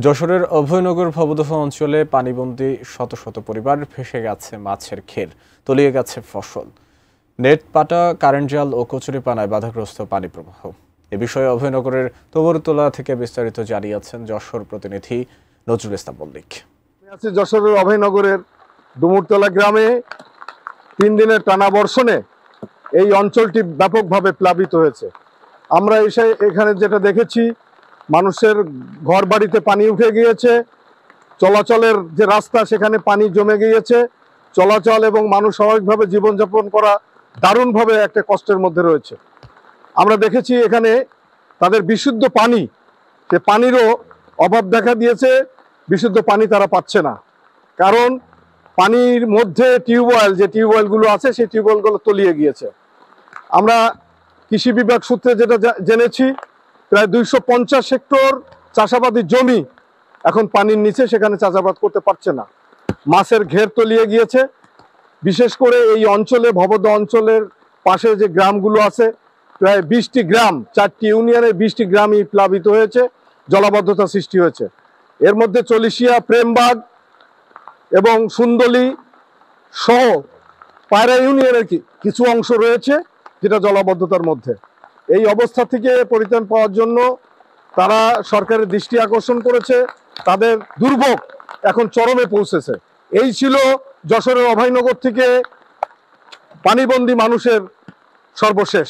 যশোরের অভয়নগর ভবদহ অঞ্চলে পানিবন্দী শত শত পরিবার, ভেসে গেছে মাছের ক্ষের, তলিয়ে গেছে ফসল। নেট পাটা, কারেন্ট জাল ও কচুরিপানায় বাধাগ্রস্ত পানি প্রবাহ। এ বিষয়ে অভয়নগরের তোবরতলা থেকে বিস্তারিত জানিয়েছেন যশোর প্রতিনিধি নজরুল ইসলাম মল্লিক। যশোরের অভয়নগরের ডুমুরতলা গ্রামে 3 দিনের টানা বর্ষণে এই অঞ্চলটি ব্যাপকভাবে প্লাবিত হয়েছে। আমরা এখানে যেটা দেখেছি, মানুষের ঘর বাড়িতে পানি উঠে গিয়েছে, চলাচলের যে রাস্তা সেখানে পানি জমে গিয়েছে। চলাচল এবং মানুষ স্বাভাবিকভাবে জীবনযাপন করা দারুণভাবে একটা কষ্টের মধ্যে রয়েছে। আমরা দেখেছি এখানে তাদের বিশুদ্ধ পানি, সে পানিরও অভাব দেখা দিয়েছে। বিশুদ্ধ পানি তারা পাচ্ছে না, কারণ পানির মধ্যে যে টিউবওয়েলগুলো আছে সেই টিউবওয়েলগুলো তলিয়ে গিয়েছে। আমরা কৃষি বিভাগ সূত্রে যেটা জেনেছি, প্রায় 250 হেক্টর চাষাবাদী জমি এখন পানির নিচে, সেখানে চাষাবাদ করতে পারছে না। মাছের ঘের তলিয়ে গিয়েছে। বিশেষ করে এই অঞ্চলে, ভবদহ অঞ্চলের পাশে যে গ্রামগুলো আছে, প্রায় 20টি গ্রাম, 4টি ইউনিয়নের 20টি গ্রামই প্লাবিত হয়েছে, জলাবদ্ধতা সৃষ্টি হয়েছে। এর মধ্যে চলিশিয়া, প্রেমবাগ এবং সুন্দলি সহ পায়রা ইউনিয়নের কিছু অংশ রয়েছে যেটা জলাবদ্ধতার মধ্যে। এই অবস্থা থেকে পরিত্রাণ পাওয়ার জন্য তারা সরকারের দৃষ্টি আকর্ষণ করেছে। তাদের দুর্ভোগ এখন চরমে পৌঁছেছে। এই ছিল যশোরের অভয়নগর থেকে পানিবন্দী মানুষের সর্বশেষ।